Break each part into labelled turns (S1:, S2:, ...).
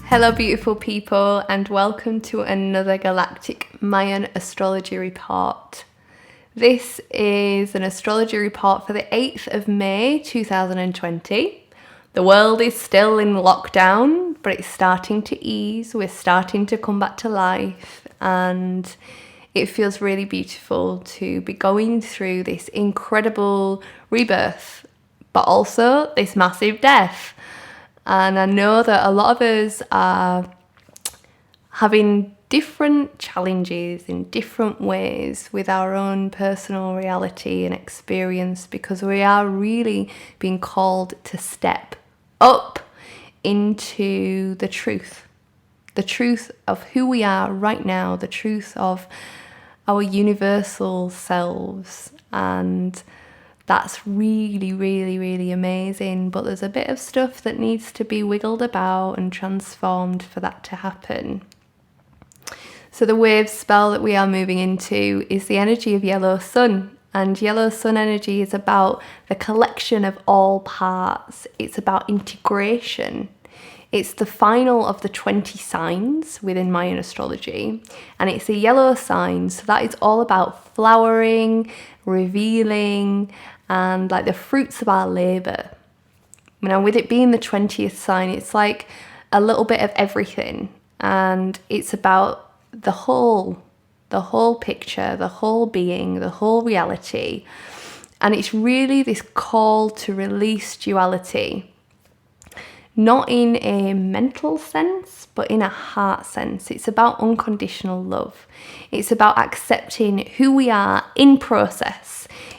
S1: Hello beautiful people, and welcome to another galactic Mayan astrology report. This is an astrology report for the 8th of May 2020. The world is still in lockdown, but it's starting to ease. We're starting to come back to life, and it feels really beautiful to be going through this incredible rebirth, but also this massive death. And I know that a lot of us are having different challenges in different ways with our own personal reality and experience, because we are really being called to step up into the truth of who we are right now, the truth of our universal selves. And that's really, really, really amazing. But there's a bit of stuff that needs to be wiggled about and transformed for that to happen. So the Wavespell that we are moving into is the energy of yellow sun. And yellow sun energy is about the collection of all parts. It's about integration. It's the final of the 20 signs within Mayan astrology. And it's a yellow sign. So that is all about flowering, revealing, and like the fruits of our labour. Now, with it being the 20th sign, it's like a little bit of everything, and it's about the whole picture, the whole being, the whole reality. And it's really this call to release duality, not in a mental sense, but in a heart sense. It's about unconditional love. It's about accepting who we are in process.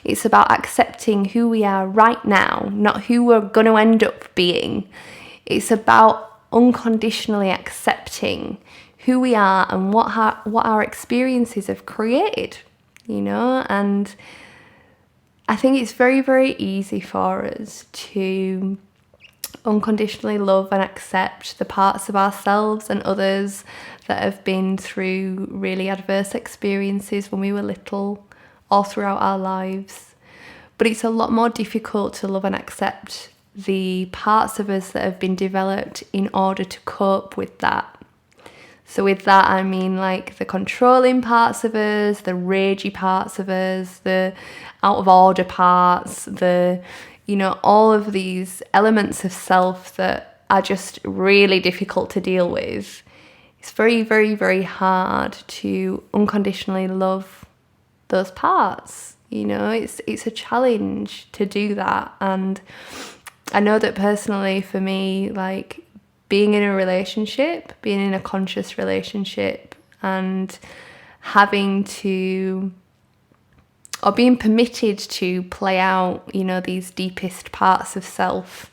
S1: It's about accepting who we are right now, not who we're going to end up being. It's about unconditionally accepting who we are and what our experiences have created, and I think it's very, very easy for us to unconditionally love and accept the parts of ourselves and others that have been through really adverse experiences when we were little or throughout our lives. But it's a lot more difficult to love and accept the parts of us that have been developed in order to cope with that. So with that, I mean like the controlling parts of us, the ragey parts of us, the out of order parts, all of these elements of self that are just really difficult to deal with. It's very, very, very hard to unconditionally love those parts. It's a challenge to do that. And I know that personally for me, like being in a relationship, being in a conscious relationship, and having to, or being permitted to play out, these deepest parts of self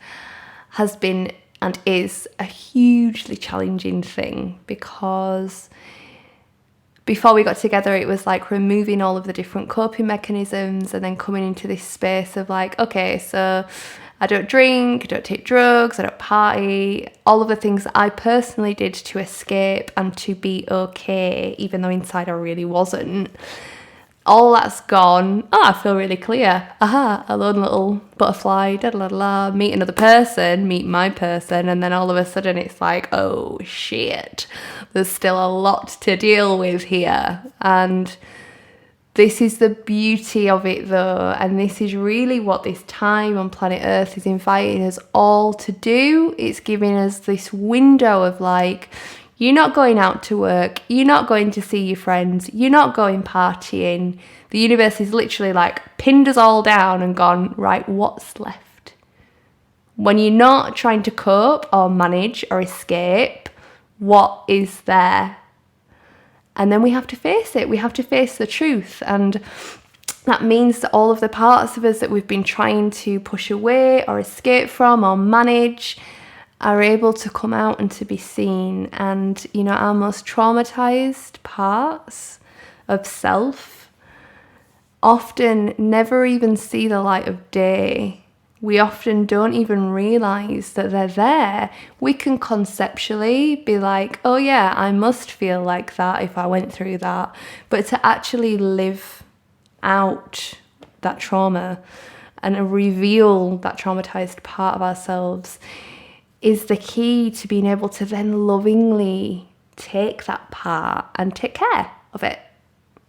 S1: has been and is a hugely challenging thing, because before we got together, it was like removing all of the different coping mechanisms and then coming into this space of like, okay, so I don't drink, I don't take drugs, I don't party, all of the things that I personally did to escape and to be okay, even though inside I really wasn't. All that's gone. I feel really clear. A lone little butterfly, da-da-da-da, meet another person, meet my person, and then all of a sudden it's like, oh shit, there's still a lot to deal with here. And this is the beauty of it though, and this is really what this time on planet Earth is inviting us all to do. It's giving us this window of like, you're not going out to work, you're not going to see your friends, you're not going partying. The universe is literally like pinned us all down and gone, right, what's left? When you're not trying to cope or manage or escape, what is there? And then we have to face it. We have to face the truth. And that means that all of the parts of us that we've been trying to push away or escape from or manage are able to come out and to be seen. And, our most traumatized parts of self often never even see the light of day. We often don't even realize that they're there. We can conceptually be like, oh yeah, I must feel like that if I went through that. But to actually live out that trauma and reveal that traumatized part of ourselves is the key to being able to then lovingly take that part and take care of it.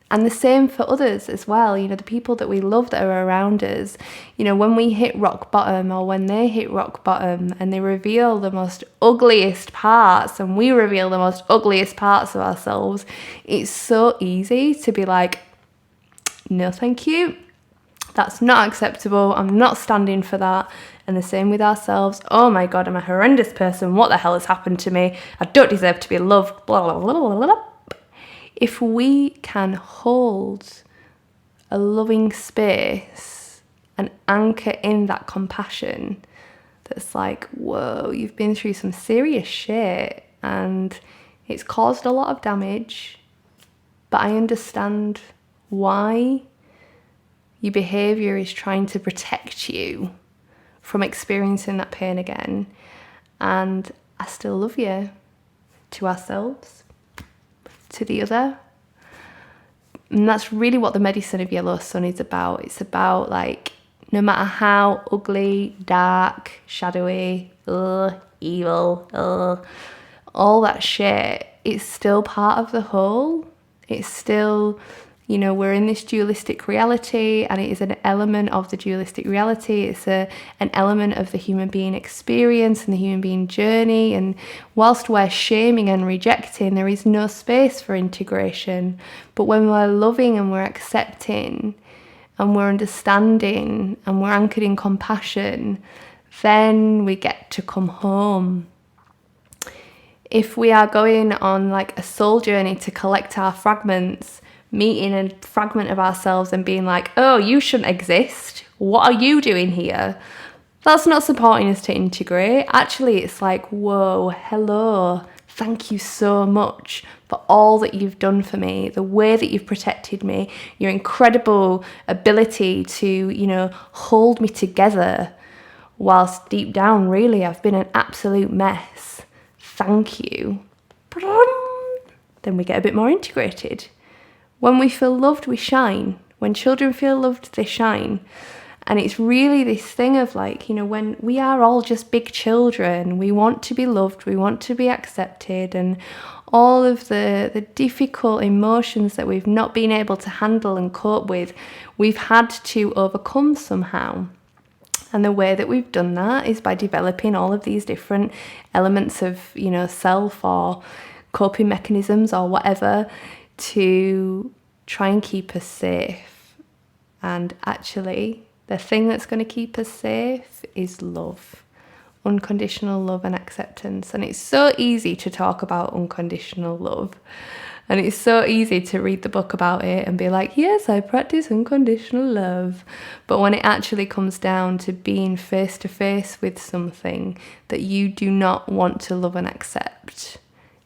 S1: And the same for others as well, you know, the people that we love that are around us, you know, when we hit rock bottom or when they hit rock bottom and they reveal the most ugliest parts and we reveal the most ugliest parts of ourselves, it's so easy to be like, no, thank you. That's not acceptable. I'm not standing for that. And the same with ourselves. Oh my God, I'm a horrendous person. What the hell has happened to me? I don't deserve to be loved. Blah, blah, blah, blah, blah. If we can hold a loving space and anchor in that compassion, that's like, whoa, you've been through some serious shit and it's caused a lot of damage, but I understand why. Your behaviour is trying to protect you from experiencing that pain again, and I still love you. To ourselves, to the other. And that's really what the medicine of Yellow Sun is about. It's about, like, no matter how ugly, dark, shadowy, evil, all that shit, it's still part of the whole. It's still, you know, we're in this dualistic reality, and it is an element of the dualistic reality. It's an element of the human being experience and the human being journey. And whilst we're shaming and rejecting, there is no space for integration. But when we're loving and we're accepting and we're understanding and we're anchored in compassion, then we get to come home. If we are going on like a soul journey to collect our fragments, meeting a fragment of ourselves and being like, oh, you shouldn't exist. What are you doing here? That's not supporting us to integrate. Actually, it's like, whoa, hello. Thank you so much for all that you've done for me, the way that you've protected me, your incredible ability to, you know, hold me together whilst deep down, really, I've been an absolute mess. Thank you. Then we get a bit more integrated. When we feel loved, we shine. When children feel loved, they shine. And it's really this thing of like, you know, when we are all just big children, we want to be loved, we want to be accepted, and all of the difficult emotions that we've not been able to handle and cope with, we've had to overcome somehow. And the way that we've done that is by developing all of these different elements of, you know, self or coping mechanisms or whatever, to try and keep us safe. And actually, the thing that's going to keep us safe is love. Unconditional love and acceptance. And it's so easy to talk about unconditional love. And it's so easy to read the book about it and be like, yes, I practice unconditional love. But when it actually comes down to being face to face with something that you do not want to love and accept,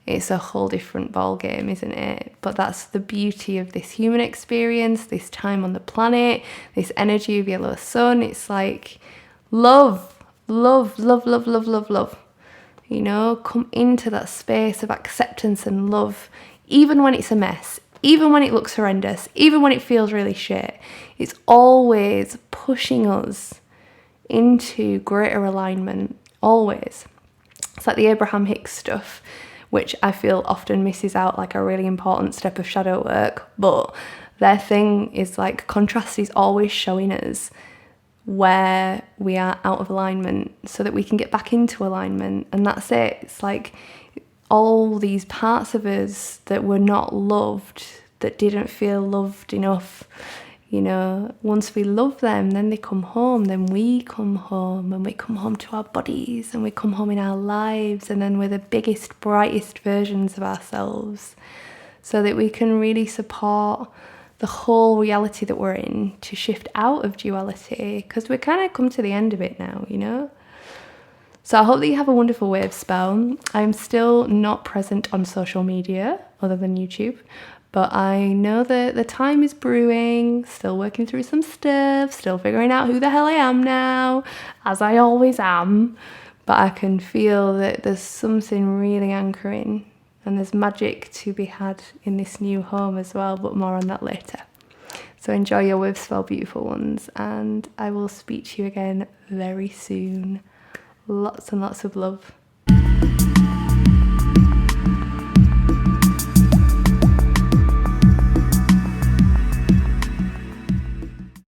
S1: it's a whole different ball game, isn't it? But that's the beauty of this human experience, this time on the planet, this energy of Yellow Sun. It's like love, love, love, love, love, love, love. You know, come into that space of acceptance and love, even when it's a mess, even when it looks horrendous, even when it feels really shit. It's always pushing us into greater alignment, always. It's like the Abraham Hicks stuff, which I feel often misses out like a really important step of shadow work. But their thing is like contrast is always showing us where we are out of alignment so that we can get back into alignment. And that's it. It's like all these parts of us that were not loved, that didn't feel loved enough. You know, once we love them, then they come home, then we come home, and we come home to our bodies, and we come home in our lives, and then we're the biggest, brightest versions of ourselves, so that we can really support the whole reality that we're in to shift out of duality, because we're kind of come to the end of it now, you know? So I hope that you have a wonderful Wavespell. I'm still not present on social media other than YouTube, but I know that the time is brewing, still working through some stuff, still figuring out who the hell I am now, as I always am. But I can feel that there's something really anchoring, and there's magic to be had in this new home as well, but more on that later. So enjoy your Wavespell, beautiful ones, and I will speak to you again very soon. Lots and lots of love.